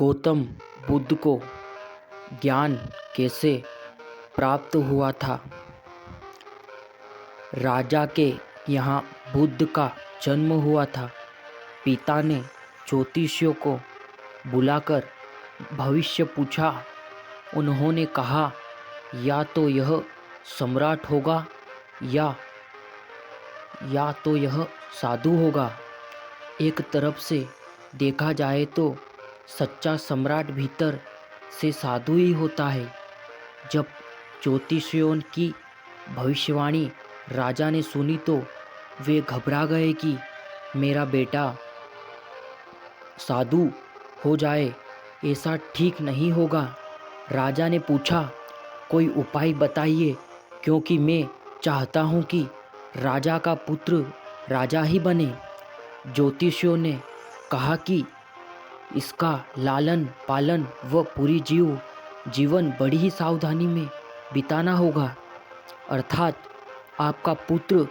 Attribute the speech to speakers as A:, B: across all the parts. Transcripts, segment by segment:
A: गौतम बुद्ध को ज्ञान कैसे प्राप्त हुआ था। राजा के यहाँ बुद्ध का जन्म हुआ था। पिता ने ज्योतिषियों को बुलाकर भविष्य पूछा। उन्होंने कहा, या तो यह सम्राट होगा या तो यह साधु होगा। एक तरफ से देखा जाए तो सच्चा सम्राट भीतर से साधु ही होता है। जब ज्योतिषियों की भविष्यवाणी राजा ने सुनी तो वे घबरा गए कि मेरा बेटा साधु हो जाए, ऐसा ठीक नहीं होगा। राजा ने पूछा, कोई उपाय बताइए, क्योंकि मैं चाहता हूँ कि राजा का पुत्र राजा ही बने। ज्योतिषियों ने कहा कि इसका लालन पालन व पूरी जीवन बड़ी ही सावधानी में बिताना होगा। अर्थात आपका पुत्र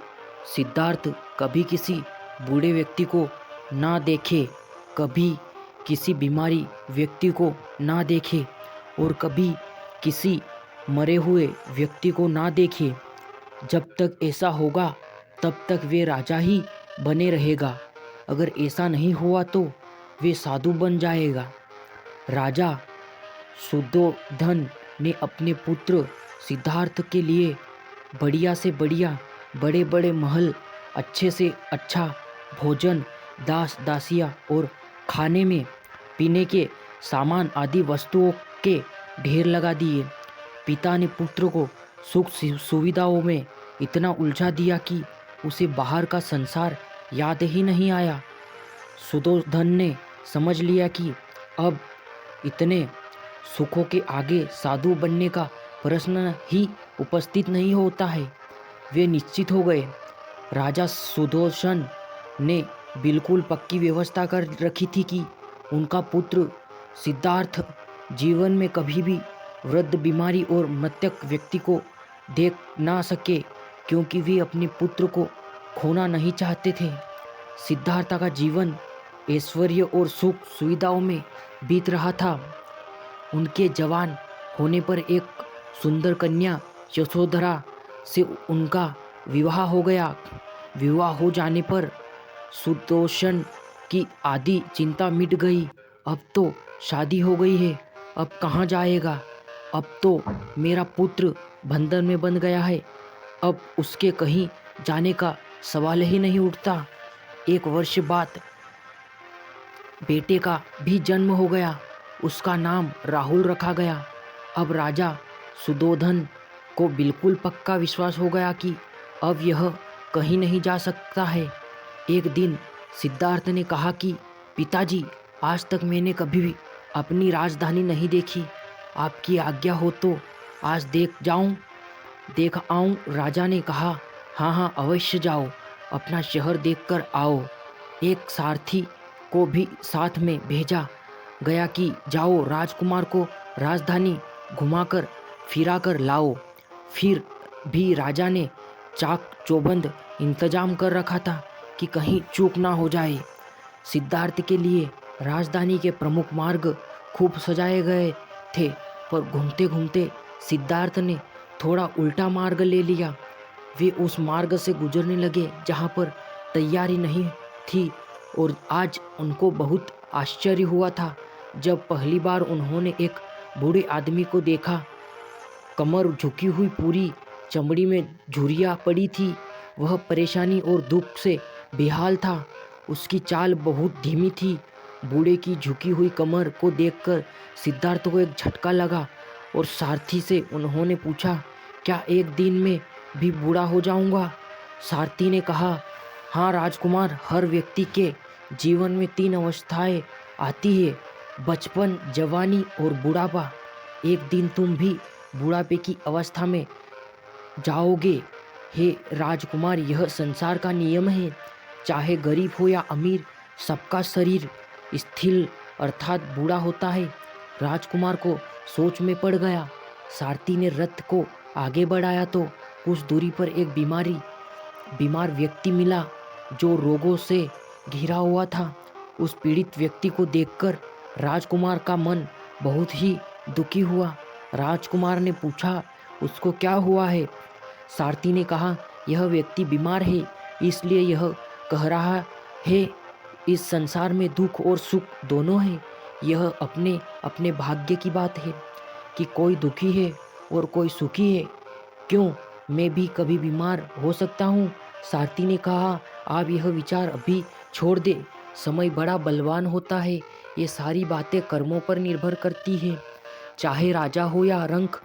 A: सिद्धार्थ कभी किसी बूढ़े व्यक्ति को ना देखे, कभी किसी बीमारी व्यक्ति को ना देखे और कभी किसी मरे हुए व्यक्ति को ना देखे। जब तक ऐसा होगा तब तक वे राजा ही बने रहेगा। अगर ऐसा नहीं हुआ तो वे साधु बन जाएगा। राजा सुद्धोधन ने अपने पुत्र सिद्धार्थ के लिए बढ़िया से बढ़िया बड़े बड़े महल, अच्छे से अच्छा भोजन, दास दासियाँ और खाने में पीने के सामान आदि वस्तुओं के ढेर लगा दिए। पिता ने पुत्र को सुख सुविधाओं में इतना उलझा दिया कि उसे बाहर का संसार याद ही नहीं आया। सुद्धोधन ने समझ लिया कि अब इतने सुखों के आगे साधु बनने का प्रश्न ही उपस्थित नहीं होता है। वे निश्चित हो गए। राजा सुदर्शन ने बिल्कुल पक्की व्यवस्था कर रखी थी कि उनका पुत्र सिद्धार्थ जीवन में कभी भी वृद्ध, बीमारी और मृतक व्यक्ति को देख ना सके, क्योंकि वे अपने पुत्र को खोना नहीं चाहते थे। सिद्धार्थ का जीवन ऐश्वर्य और सुख सुविधाओं में बीत रहा था। उनके जवान होने पर एक सुंदर कन्या यशोधरा से उनका विवाह हो गया। विवाह हो जाने पर सुदर्शन की आधी चिंता मिट गई। अब तो शादी हो गई है, अब कहाँ जाएगा। अब तो मेरा पुत्र बंधन में बंध गया है, अब उसके कहीं जाने का सवाल ही नहीं उठता। 1 वर्ष बाद बेटे का भी जन्म हो गया। उसका नाम राहुल रखा गया। अब राजा सुद्धोधन को बिल्कुल पक्का विश्वास हो गया कि अब यह कहीं नहीं जा सकता है। एक दिन सिद्धार्थ ने कहा कि पिताजी, आज तक मैंने कभी भी अपनी राजधानी नहीं देखी। आपकी आज्ञा हो तो आज देख आऊं। राजा ने कहा, हाँ, अवश्य जाओ, अपना शहर देखकर आओ। एक सारथी को भी साथ में भेजा गया कि जाओ राजकुमार को राजधानी घुमाकर फिराकर लाओ। फिर भी राजा ने चाक चौबंद इंतजाम कर रखा था कि कहीं चूक ना हो जाए। सिद्धार्थ के लिए राजधानी के प्रमुख मार्ग खूब सजाए गए थे, पर घूमते घूमते सिद्धार्थ ने थोड़ा उल्टा मार्ग ले लिया। वे उस मार्ग से गुजरने लगे जहाँ पर तैयारी नहीं थी, और आज उनको बहुत आश्चर्य हुआ था जब पहली बार उन्होंने एक बूढ़े आदमी को देखा। कमर झुकी हुई, पूरी चमड़ी में झुर्रियाँ पड़ी थी। वह परेशानी और दुख से बेहाल था। उसकी चाल बहुत धीमी थी। बूढ़े की झुकी हुई कमर को देखकर सिद्धार्थ को एक झटका लगा और सारथी से उन्होंने पूछा, क्या एक दिन में भी बूढ़ा हो जाऊंगा? सारथी ने कहा, हाँ राजकुमार, हर व्यक्ति के जीवन में 3 अवस्थाएं आती है, बचपन, जवानी और बुढ़ापा। एक दिन तुम भी बुढ़ापे की अवस्था में जाओगे। हे राजकुमार, यह संसार का नियम है। चाहे गरीब हो या अमीर, सबका शरीर स्थिर अर्थात बूढ़ा होता है। राजकुमार को सोच में पड़ गया। सारथी ने रथ को आगे बढ़ाया तो कुछ दूरी पर एक बीमार व्यक्ति मिला जो रोगों से घिरा हुआ था। उस पीड़ित व्यक्ति को देखकर राजकुमार का मन बहुत ही दुखी हुआ। राजकुमार ने पूछा, उसको क्या हुआ है? सारथी ने कहा, यह व्यक्ति बीमार है, इसलिए यह कह रहा है। इस संसार में दुख और सुख दोनों हैं। यह अपने अपने भाग्य की बात है कि कोई दुखी है और कोई सुखी है। क्यों, मैं भी कभी बीमार हो सकता हूँ। सारथी ने कहा, आप यह विचार अभी छोड़ दे। समय बड़ा बलवान होता है। ये सारी बातें कर्मों पर निर्भर करती है। चाहे राजा हो या रंक,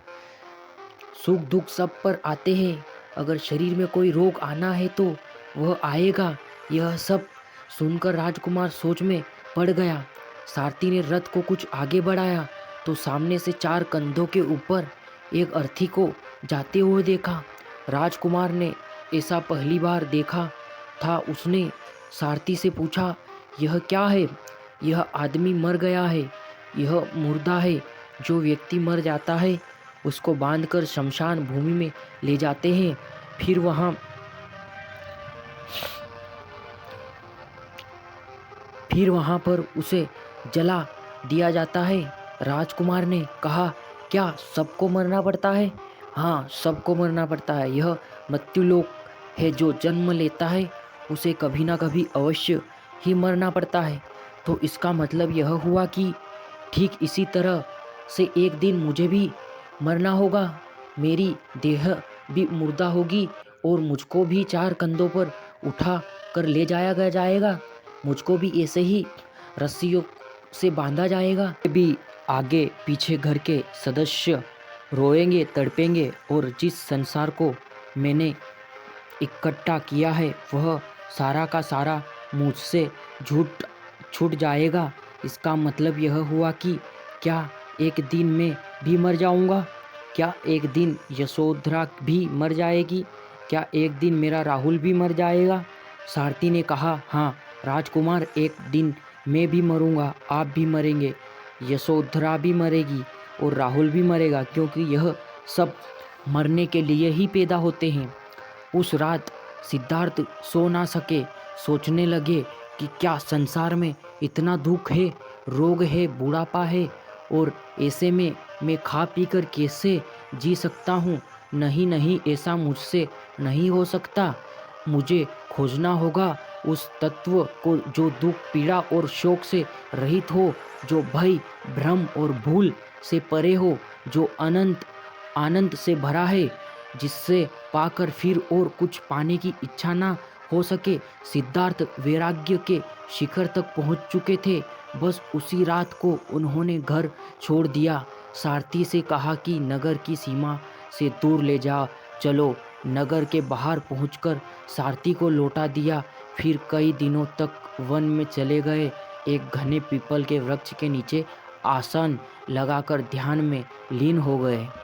A: सुख दुख सब पर आते हैं। अगर शरीर में कोई रोग आना है तो वह आएगा। यह सब सुनकर राजकुमार सोच में पड़ गया। सारथी ने रथ को कुछ आगे बढ़ाया तो सामने से 4 कंधों के ऊपर एक अर्थी को जाते हुए देखा। राजकुमार ने ऐसा पहली बार देखा था। उसने सारथी से पूछा, यह क्या है? यह आदमी मर गया है, यह मुर्दा है। जो व्यक्ति मर जाता है उसको बांधकर शमशान भूमि में ले जाते हैं, फिर वहाँ पर उसे जला दिया जाता है। राजकुमार ने कहा, क्या सबको मरना पड़ता है? हाँ, सबको मरना पड़ता है। यह मृत्युलोक है। जो जन्म लेता है उसे कभी ना कभी अवश्य ही मरना पड़ता है। तो इसका मतलब यह हुआ कि ठीक इसी तरह से एक दिन मुझे भी मरना होगा। मेरी देह भी मुर्दा होगी और मुझको भी 4 कंधों पर उठा कर ले जाया जाएगा। मुझको भी ऐसे ही रस्सियों से बांधा जाएगा। भी आगे पीछे घर के सदस्य रोएंगे, तड़पेंगे और जिस संसार को मैंने इकट्ठा किया है वह सारा का सारा मुझसे छूट जाएगा। इसका मतलब यह हुआ कि क्या एक दिन मैं भी मर जाऊंगा? क्या एक दिन यशोधरा भी मर जाएगी? क्या एक दिन मेरा राहुल भी मर जाएगा? सारथी ने कहा, हाँ राजकुमार, एक दिन मैं भी मरूंगा, आप भी मरेंगे, यशोधरा भी मरेगी और राहुल भी मरेगा, क्योंकि यह सब मरने के लिए ही पैदा होते हैं। उस रात सिद्धार्थ सो ना सके। सोचने लगे कि क्या संसार में इतना दुख है, रोग है, बुढ़ापा है और ऐसे में मैं खा पी कर कैसे जी सकता हूँ? नहीं नहीं, ऐसा मुझसे नहीं हो सकता। मुझे खोजना होगा उस तत्व को जो दुख, पीड़ा और शोक से रहित हो, जो भय, भ्रम और भूल से परे हो, जो अनंत आनंद से भरा है, जिससे पाकर फिर और कुछ पाने की इच्छा ना हो सके। सिद्धार्थ वैराग्य के शिखर तक पहुंच चुके थे। बस उसी रात को उन्होंने घर छोड़ दिया। सारथी से कहा कि नगर की सीमा से दूर ले जा चलो। नगर के बाहर पहुंचकर सारथी को लौटा दिया। फिर कई दिनों तक वन में चले गए। एक घने पीपल के वृक्ष के नीचे आसन लगाकर ध्यान में लीन हो गए।